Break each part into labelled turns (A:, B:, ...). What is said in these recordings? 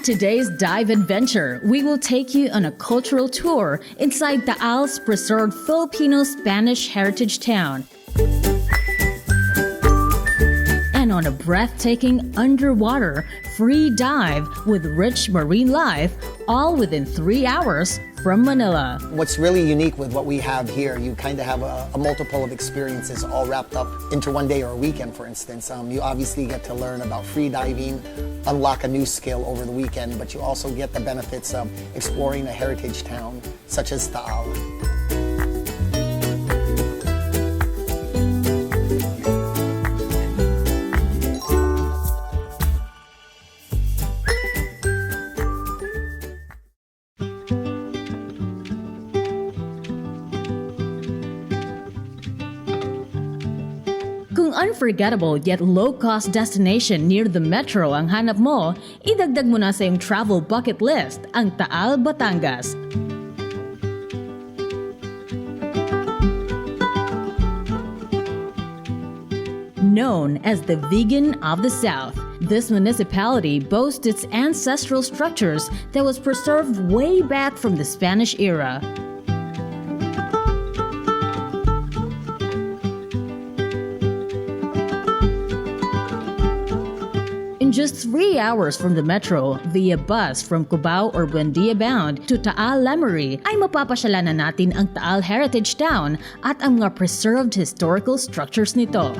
A: today's dive adventure, we will take you on a cultural tour inside Taal's preserved Filipino-Spanish heritage town. And on a breathtaking underwater free dive with rich marine life, all within 3 hours from Manila.
B: What's really unique with what we have here, you kind of have a multiple of experiences all wrapped up into one day or a weekend, for instance. You obviously get to learn about free diving, unlock a new skill over the weekend, but you also get the benefits of exploring a heritage town such as Taal.
A: Kung unforgettable yet low-cost destination near the metro ang hanap mo, idagdag mo na sa iyong travel bucket list ang Taal, Batangas. Known as the Vegan of the South, this municipality boasts its ancestral structures that was preserved way back from the Spanish era. In just 3 hours from the metro, via bus from Cubao or Buendia bound to Taal Lemery, ay mapapasyalanan natin ang Taal Heritage Town at ang mga preserved historical structures nito.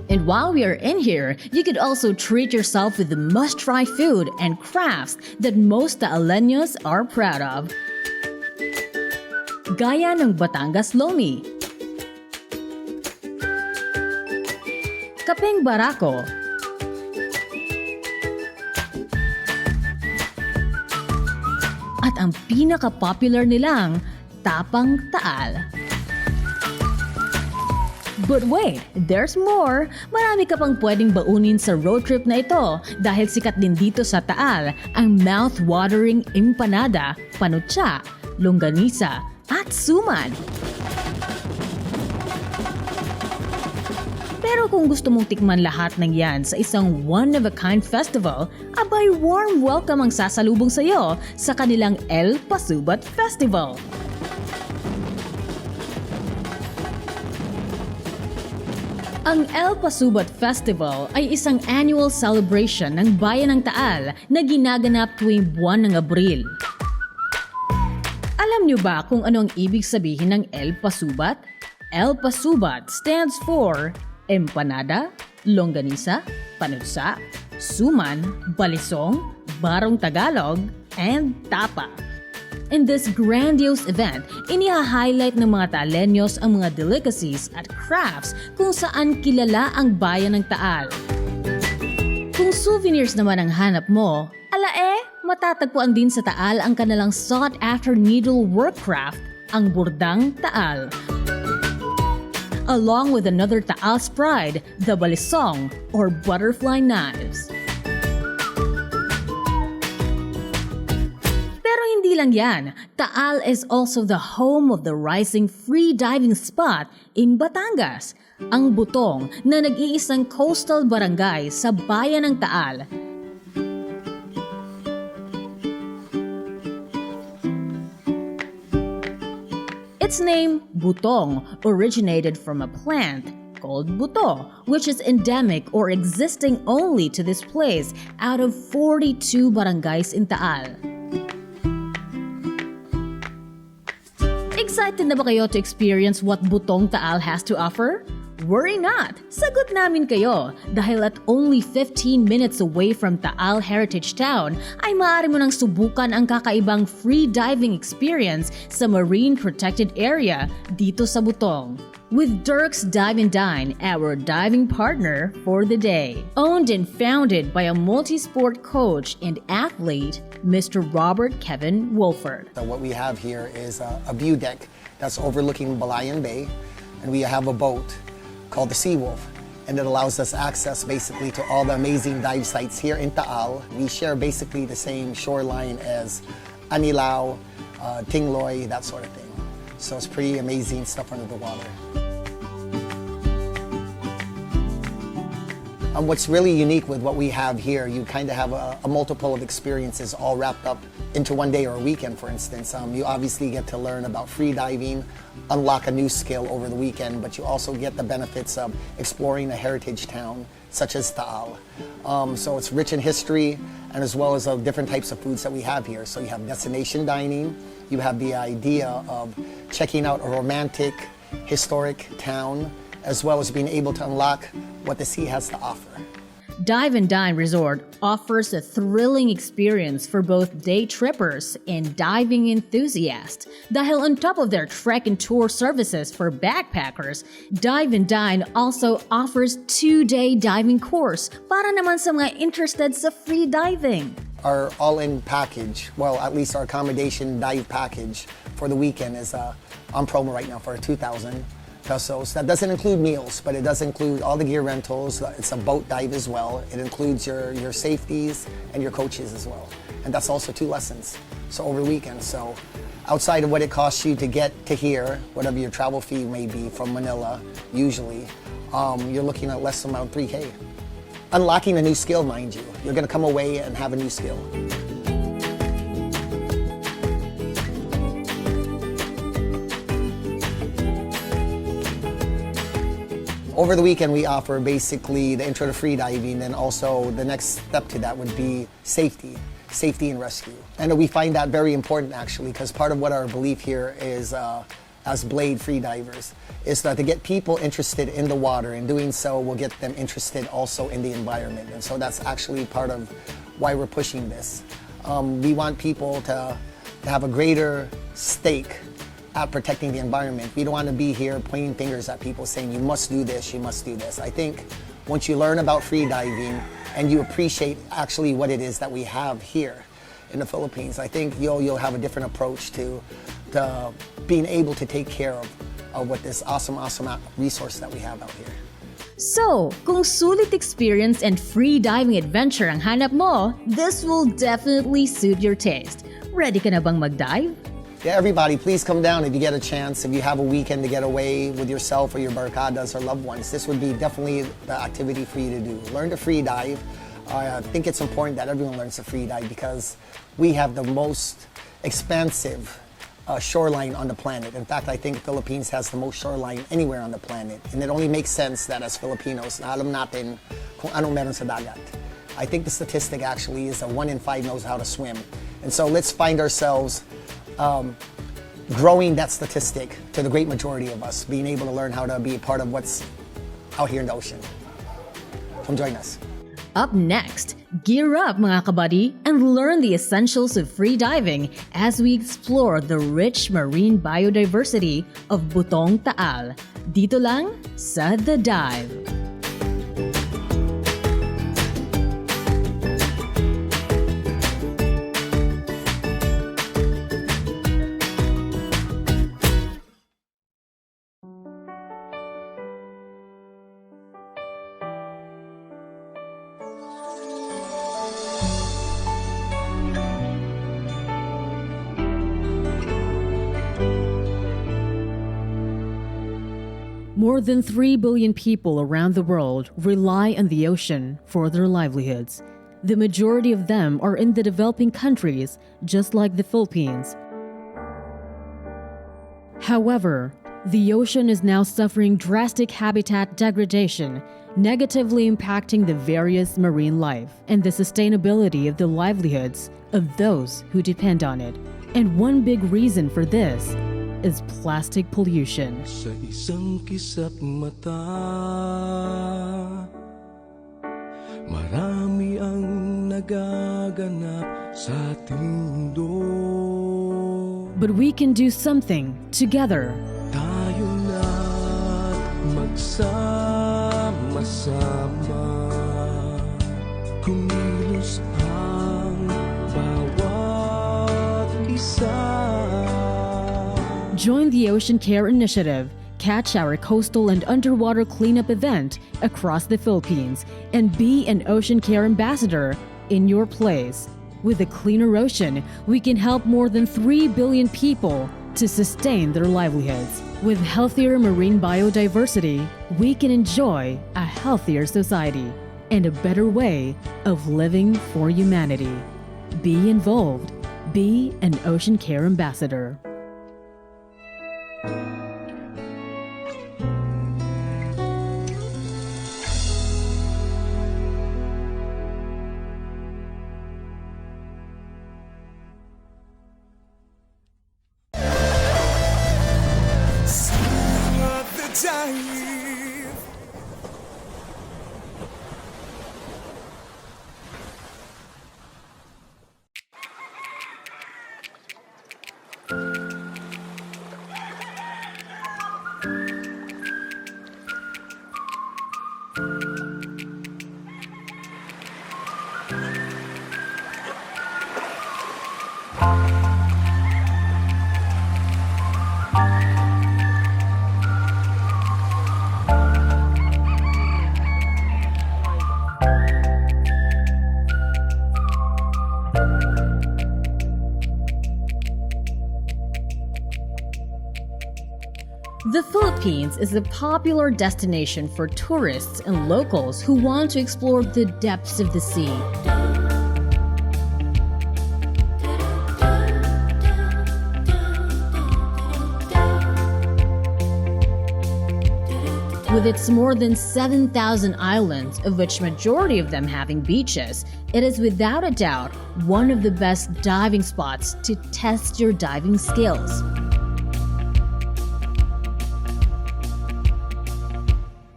A: And while we are in here, you could also treat yourself with the must-try food and crafts that most Taaleños are proud of. Gaya ng Batangas Lomi, Kapeng Barako, at ang pinaka-popular nilang Tapang Taal. But wait, there's more! Marami ka pang pwedeng baunin sa road trip na ito dahil sikat din dito sa Taal ang mouth-watering empanada, panutsa, longganisa, at suman. Pero kung gusto mong tikman lahat ng yan sa isang one-of-a-kind festival, abay warm welcome ang sasalubong sa iyo sa kanilang El Pasubat Festival. Ang El Pasubat Festival ay isang annual celebration ng bayan ng Taal na ginaganap tuwing buwan ng Abril. Alam niyo ba kung ano ang ibig sabihin ng El Pasubat? El Pasubat stands for empanada, longganisa, panutsa, suman, balisong, barong Tagalog, and tapa. In this grandiose event, iniha-highlight ng mga Taaleños ang mga delicacies at crafts kung saan kilala ang bayan ng Taal. Kung souvenirs naman ang hanap mo, matatagpuan din sa Taal ang kanilang sought-after needlework craft, ang Bordang Taal. Along with another Taal's pride, the balisong or butterfly knives. Hindi lang yan, Taal is also the home of the rising free diving spot in Batangas, ang Butong na nag-iisang coastal barangay sa bayan ng Taal. Its name, Butong, originated from a plant called buto, which is endemic or existing only to this place out of 42 barangays in Taal. Excited na ba kayo to experience what Butong Taal has to offer? Worry not! Sagot namin kayo dahil at only 15 minutes away from Taal Heritage Town ay maaari mo nang subukan ang kakaibang free diving experience sa marine protected area dito sa Butong. With Dirk's Dive and Dine, our diving partner for the day. Owned and founded by a multi-sport coach and athlete, Mr. Robert Kevin Wolford.
B: So what we have here is a view deck that's overlooking Balayan Bay, and we have a boat called the Sea Wolf, and it allows us access basically to all the amazing dive sites here in Taal. We share basically the same shoreline as Anilao, Tingloy, that sort of thing. So it's pretty amazing stuff under the water. What's really unique with what we have here, you kind of have a multiple of experiences all wrapped up into one day or a weekend, for instance. You obviously get to learn about free diving, unlock a new skill over the weekend, but you also get the benefits of exploring a heritage town such as Taal. So it's rich in history and as well as different types of foods that we have here. So you have destination dining, you have the idea of checking out a romantic, historic town, as well as being able to unlock what the sea has to offer.
A: Dive and Dine Resort offers a thrilling experience for both day trippers and diving enthusiasts. Dahil on top of their trek and tour services for backpackers, Dive and Dine also offers 2-day diving course para naman sa mga interested sa free diving.
B: Our all-in package, well, at least our accommodation dive package for the weekend is on promo right now for $2,000. Pesos. That doesn't include meals, but it does include all the gear rentals. It's a boat dive as well. It includes your safeties and your coaches as well. And that's also 2 lessons, so over the weekend. So outside of what it costs you to get to here, whatever your travel fee may be from Manila, usually, you're looking at less than about $3K. Unlocking a new skill, mind you. You're gonna come away and have a new skill. Over the weekend, we offer basically the intro to free diving, and also the next step to that would be safety and rescue. And we find that very important actually, because part of what our belief here is as Blade free divers is that to get people interested in the water, and doing so will get them interested also in the environment. And so that's actually part of why we're pushing this. We want people to have a greater stake at protecting the environment. We don't want to be here pointing fingers at people saying you must do this, you must do this. I think once you learn about free diving and you appreciate actually what it is that we have here in the Philippines, I think you'll have a different approach to being able to take care of what this awesome resource that we have out here.
A: So, kung sulit experience and free diving adventure ang hanap mo, this will definitely suit your taste. Ready ka na bang mag-dive?
B: Yeah, everybody, please come down if you get a chance. If you have a weekend to get away with yourself or your barcadas or loved ones, this would be definitely the activity for you to do. Learn to free dive. I think it's important that everyone learns to free dive because we have the most expansive shoreline on the planet. In fact, I think the Philippines has the most shoreline anywhere on the planet. And it only makes sense that as Filipinos, na alam natin kung anong meron sa dagat. I think the statistic actually is that 1 in 5 knows how to swim. And so let's find ourselves growing that statistic to the great majority of us, being able to learn how to be a part of what's out here in the ocean. Come join us.
A: Up next, gear up mga kabady and learn the essentials of free diving as we explore the rich marine biodiversity of Butong Taal. Dito lang sa The Dive. More than 3 billion people around the world rely on the ocean for their livelihoods. The majority of them are in the developing countries, just like the Philippines. However, the ocean is now suffering drastic habitat degradation, negatively impacting the various marine life and the sustainability of the livelihoods of those who depend on it. And one big reason for this is plastic pollution.
C: Sa isang kisap mata, marami ang nagaganap sa ating mundo.
A: But we can do something together.
C: Tayo na't magsama-sama, kumilos ang bawat isa.
A: Join the Ocean Care Initiative. Catch our coastal and underwater cleanup event across the Philippines and be an Ocean Care ambassador in your place. With a cleaner ocean, we can help more than 3 billion people to sustain their livelihoods. With healthier marine biodiversity, we can enjoy a healthier society and a better way of living for humanity. Be involved. Be an Ocean Care ambassador. The Philippines is a popular destination for tourists and locals who want to explore the depths of the sea. With its more than 7,000 islands, of which majority of them having beaches, it is without a doubt one of the best diving spots to test your diving skills.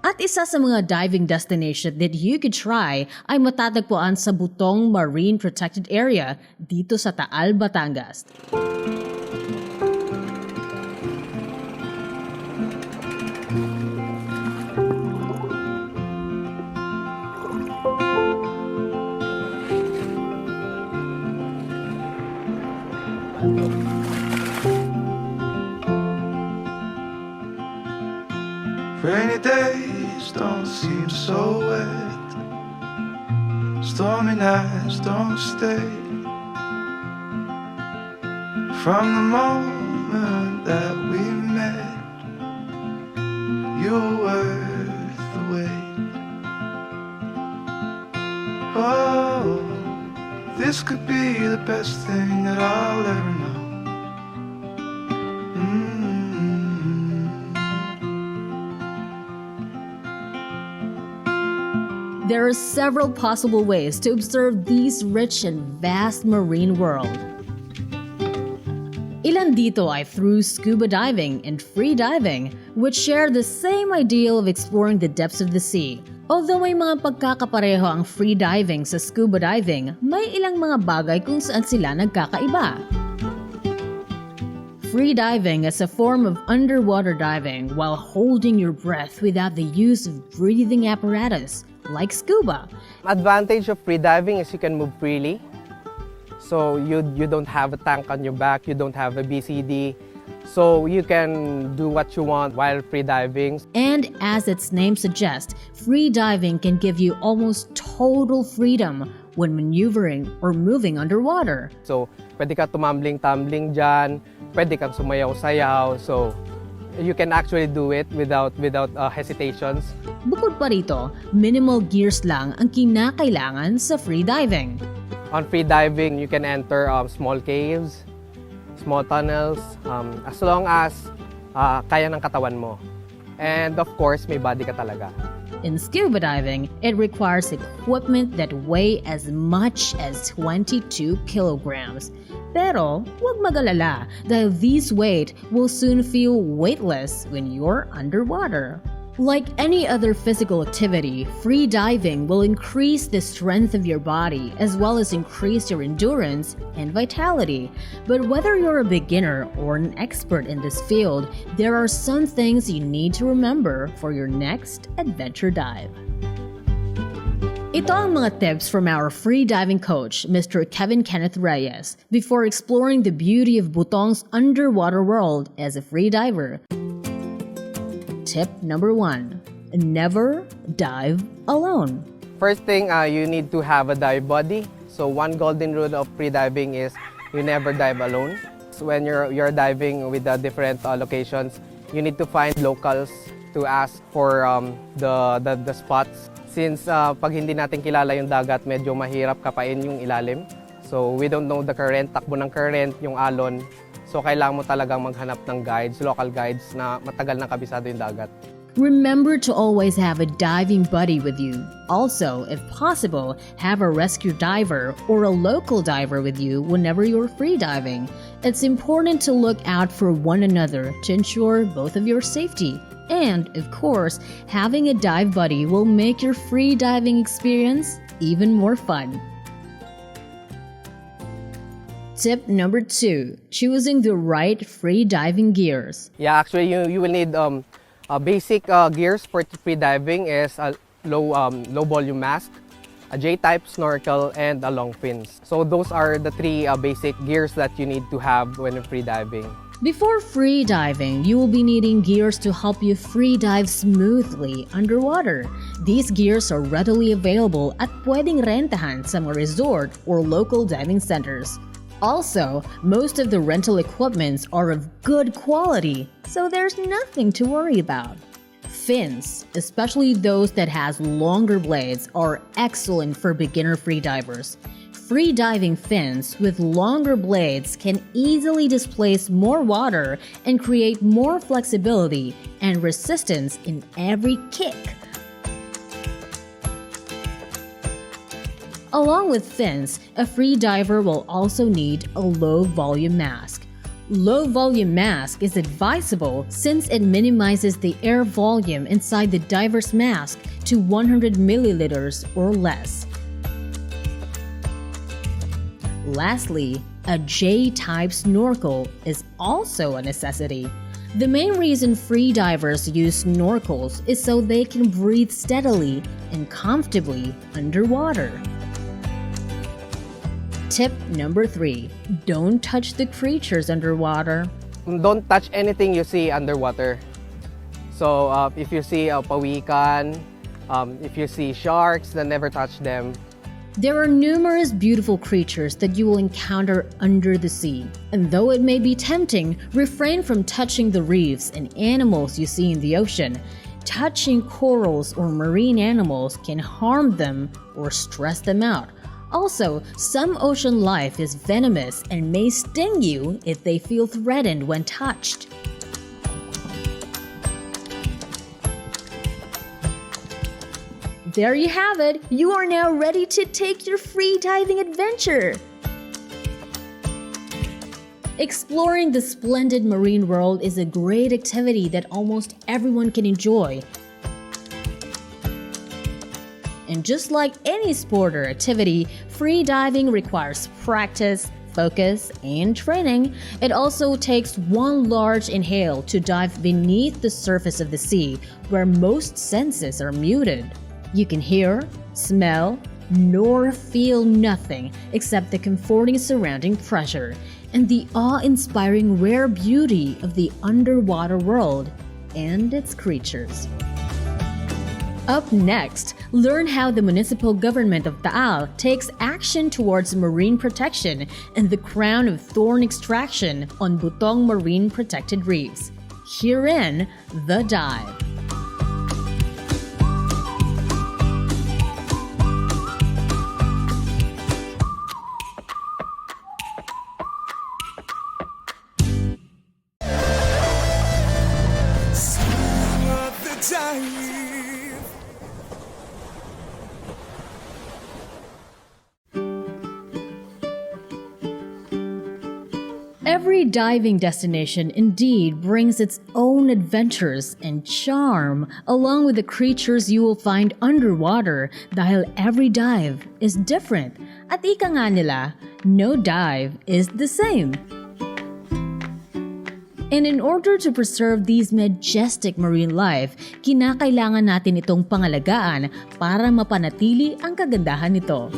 A: At isa sa mga diving destination that you could try ay matatagpuan sa Butong Marine Protected Area dito sa Taal, Batangas.
D: Rainy days don't seem so wet. Stormy nights don't stay. From the moment that we met, you were worth the wait. Oh, this could be the best thing that I'll ever know.
A: There are several possible ways to observe this rich and vast marine world. Ilan dito ay through scuba diving and free diving, which share the same ideal of exploring the depths of the sea. Although may mga pagkakapareho ang free diving sa scuba diving, may ilang mga bagay kung saan sila nagkakaiba. Free diving is a form of underwater diving while holding your breath without the use of breathing apparatus, like scuba.
E: Advantage of free diving is you can move freely. So you don't have a tank on your back, you don't have a BCD. So you can do what you want while free diving.
A: And as its name suggests, free diving can give you almost total freedom when maneuvering or moving underwater.
E: So pwede ka tumambling-tumbling dyan, pwede kang sumayaw-sayaw. So you can actually do it without hesitations.
A: Bukod pa rito, minimal gears lang ang kinakailangan sa free diving.
E: On free diving, you can enter small caves, small tunnels, as long as kaya ng katawan mo. And of course, may body ka talaga.
A: In scuba diving, it requires equipment that weigh as much as 22 kilograms. Pero huwag mag-alala dahil this weight will soon feel weightless when you're underwater. Like any other physical activity, free diving will increase the strength of your body as well as increase your endurance and vitality. But whether you're a beginner or an expert in this field, there are some things you need to remember for your next adventure dive. Ito ang mga tips from our free diving coach, Mr. Kevin Kenneth Reyes, before exploring the beauty of Butong's underwater world as a free diver. Tip number 1. Never dive alone.
E: First thing, you need to have a dive buddy. So one golden rule of free diving is you never dive alone. So when you're diving with the different locations, you need to find locals to ask for the spots. Since pag hindi natin kilala yung dagat, medyo mahirap kapain yung ilalim. So we don't know the current, takbo ng current, yung alon. So kailangan mo talagang maghanap ng guides, local guides na matagal na kabisado yung dagat.
A: Remember to always have a diving buddy with you. Also, if possible, have a rescue diver or a local diver with you whenever you're free diving. It's important to look out for one another to ensure both of your safety. And, of course, having a dive buddy will make your free diving experience even more fun. Tip number 2. Choosing the right free diving gears.
E: Yeah, actually you will need basic gears for free diving is a low volume mask, a J-type snorkel, and a long fins. So those are the 3 basic gears that you need to have when you're free diving.
A: Before free diving, you will be needing gears to help you free dive smoothly underwater. These gears are readily available at pwedeng rentahan sa mga resort or local diving centers. Also, most of the rental equipments are of good quality, so there's nothing to worry about. Fins, especially those that has longer blades, are excellent for beginner free divers. Free diving fins with longer blades can easily displace more water and create more flexibility and resistance in every kick. Along with fins, a free diver will also need a low-volume mask. Low-volume mask is advisable since it minimizes the air volume inside the diver's mask to 100 milliliters or less. Lastly, a J-type snorkel is also a necessity. The main reason free divers use snorkels is so they can breathe steadily and comfortably underwater. Tip number 3. Don't touch the creatures underwater.
E: Don't touch anything you see underwater. So if you see pawikan, if you see sharks, then never touch them.
A: There are numerous beautiful creatures that you will encounter under the sea. And though it may be tempting, refrain from touching the reefs and animals you see in the ocean. Touching corals or marine animals can harm them or stress them out. Also, some ocean life is venomous and may sting you if they feel threatened when touched. There you have it! You are now ready to take your free diving adventure! Exploring the splendid marine world is a great activity that almost everyone can enjoy. And just like any sport or activity, free diving requires practice, focus, and training. It also takes one large inhale to dive beneath the surface of the sea, where most senses are muted. You can hear, smell, nor feel nothing except the comforting surrounding pressure and the awe-inspiring rare beauty of the underwater world and its creatures. Up next, learn how the municipal government of Taal takes action towards marine protection and the crown of thorn extraction on Butong marine protected reefs. Herein, The Dive. Every diving destination indeed brings its own adventures and charm, along with the creatures you will find underwater dahil every dive is different. At ika nga nila, no dive is the same. And in order to preserve these majestic marine life, kinakailangan natin itong pangalagaan para mapanatili ang kagandahan nito.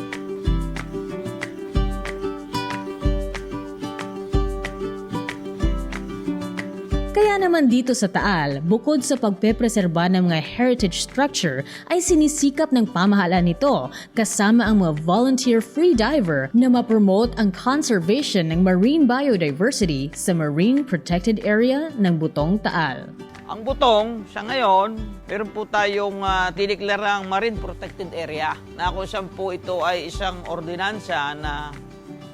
A: Kaya naman dito sa Taal, bukod sa pagpepreserba ng mga heritage structure, ay sinisikap ng pamahalaan nito kasama ang mga volunteer freediver na ma-promote ang conservation ng marine biodiversity sa marine protected area ng Butong Taal.
F: Ang Butong, sa ngayon, meron po tayong diniklarang marine protected area na kung saan po ito ay isang ordinansa na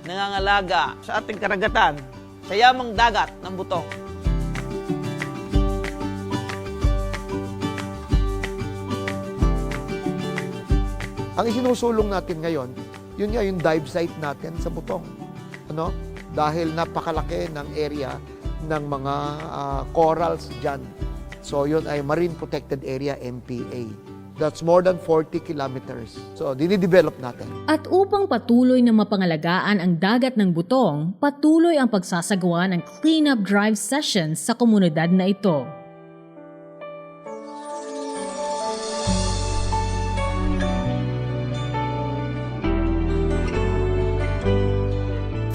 F: nangangalaga sa ating karagatan, sa yamang dagat ng Butong.
G: Ang isinusulong natin ngayon, yun nga yung dive site natin sa Butong. Ano? Dahil napakalaki ng area ng mga corals dyan. So yun ay Marine Protected Area, MPA. That's more than 40 kilometers. So dinidevelop natin.
A: At upang patuloy na mapangalagaan ang dagat ng Butong, patuloy ang pagsasagawa ng cleanup drive sessions sa komunidad na ito.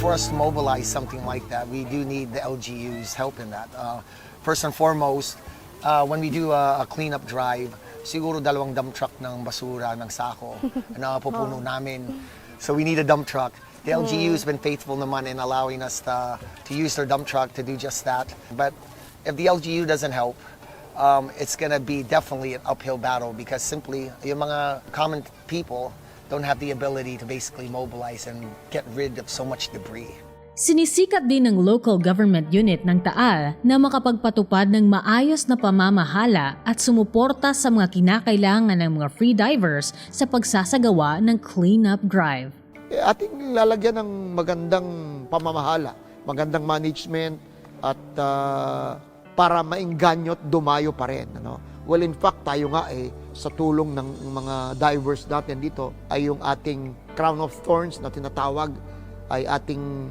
B: For us to mobilize something like that, we do need the LGU's help in that. First and foremost, when we do a cleanup drive, siguro 2 dump truck ng basura, ng sako, na pupuno namin. So we need a dump truck. The LGU's been faithful naman in allowing us to use their dump truck to do just that. But if the LGU doesn't help, it's gonna be definitely an uphill battle because simply, yung mga common people don't have the ability to basically mobilize and get rid of so much debris.
A: Sinisikap din ng local government unit ng Taal na makapagpatupad ng maayos na pamamahala at sumuporta sa mga kinakailangan ng mga freedivers sa pagsasagawa ng cleanup drive.
G: Ating lalagyan ng magandang pamamahala, magandang management at para maengganyo at dumayo pa rin. Ano? Well, in fact, tayo nga sa tulong ng mga divers natin dito ay yung ating crown of thorns na tinatawag ay ating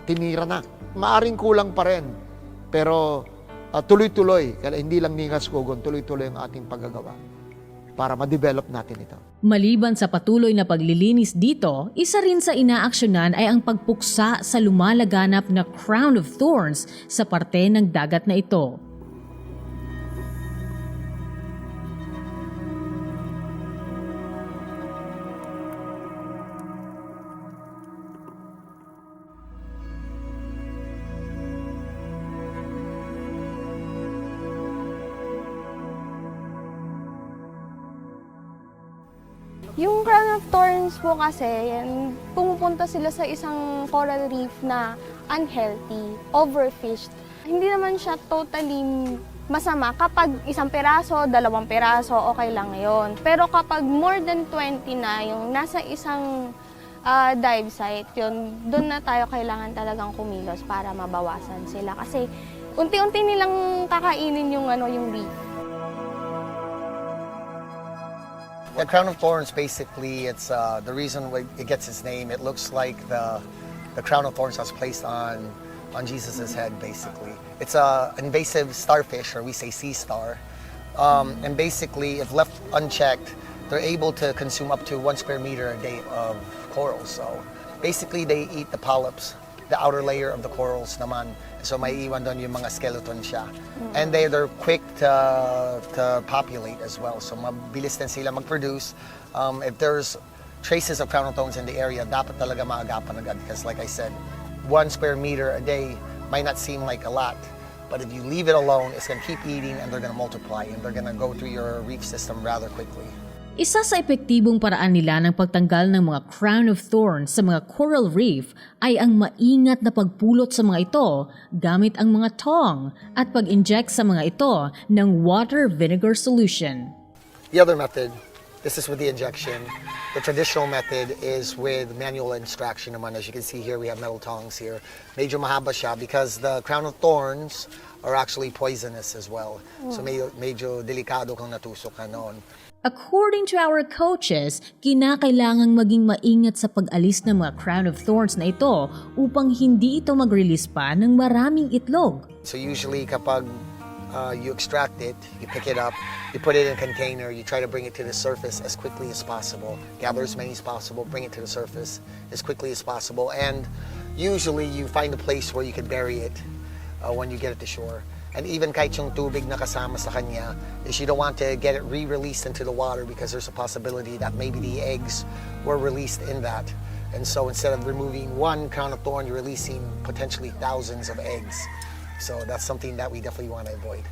G: tinira na. Maaring kulang pa rin, pero tuloy-tuloy, kaya hindi lang ningas kugon, tuloy-tuloy ang ating paggagawa para ma-develop natin ito.
A: Maliban sa patuloy na paglilinis dito, isa rin sa inaaksyonan ay ang pagpuksa sa lumalaganap na crown of thorns sa parte ng dagat na ito.
H: Yung crown of thorns po kasi, pumupunta sila sa isang coral reef na unhealthy, overfished. Hindi naman siya totally masama. Kapag 1 piraso, 2 piraso, okay lang yun. Pero kapag more than 20 na, yung nasa isang dive site, yun, doon na tayo kailangan talagang kumilos para mabawasan sila. Kasi unti-unti nilang kakainin yung reef.
B: The crown of thorns, basically, it's the reason why it gets its name. It looks like the crown of thorns was placed on Jesus' head, basically. It's an invasive starfish, or we say sea star. And basically, if left unchecked, they're able to consume up to 1 square meter a day of corals. So basically, they eat the polyps, the outer layer of the corals naman. So may iwan doon yung mga skeleton siya. And they're quick to populate as well. So mabilis din sila mag-produce. If there's traces of crown of thorns in the area, dapat talaga maagapan agad. Because like I said, 1 square meter a day might not seem like a lot. But if you leave it alone, it's going to keep eating and they're going to multiply. And they're going to go through your reef system rather quickly.
A: Isa sa epektibong paraan nila ng pagtanggal ng mga crown of thorns sa mga coral reef ay ang maingat na pagpulot sa mga ito gamit ang mga tong at pag-inject sa mga ito ng water vinegar solution.
B: The other method This is with the injection. The traditional method is with manual extraction naman. As you can see here, we have metal tongs here. Medyo mahaba siya because the crown of thorns are actually poisonous as well. So medyo delikado kung natusok ka noon.
A: According to our coaches, kinakailangang maging maingat sa pag-alis ng mga crown of thorns na ito upang hindi ito mag-release pa ng maraming itlog.
B: So usually kapag you extract it, you pick it up, you put it in a container, you try to bring it to the surface as quickly as possible. Gather as many as possible, bring it to the surface as quickly as possible. And usually you find a place where you can bury it when you get it to shore. And even kahit yung tubig na kasama sa kanya, is you don't want to get it re-released into the water because there's a possibility that maybe the eggs were released in that. And so instead of removing one crown of thorn, you're releasing potentially thousands of eggs. So that's something that we definitely want to avoid.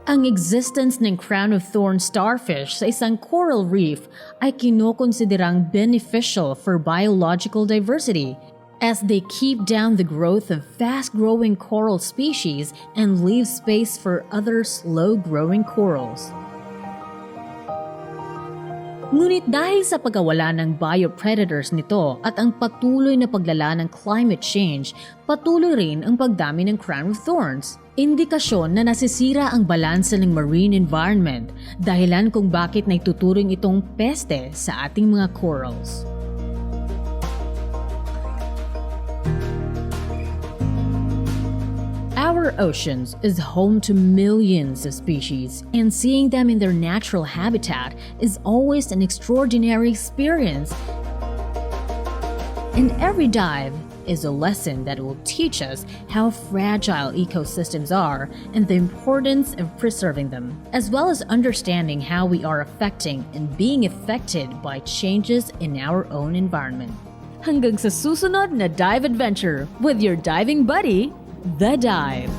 A: Ang existence ng crown of thorn starfish sa isang coral reef ay kinokonsiderang beneficial for biological diversity as they keep down the growth of fast-growing coral species and leave space for other slow-growing corals. Ngunit dahil sa pagkawala ng biopredators nito at ang patuloy na paglala ng climate change, patuloy rin ang pagdami ng crown of thorns. Indikasyon na nasisira ang balanse ng marine environment, dahilan kung bakit naituturing itong peste sa ating mga corals. Our oceans is home to millions of species, and seeing them in their natural habitat is always an extraordinary experience. And every dive is a lesson that will teach us how fragile ecosystems are and the importance of preserving them, as well as understanding how we are affecting and being affected by changes in our own environment. Hanggang sa susunod na dive adventure with your diving buddy, The Dive.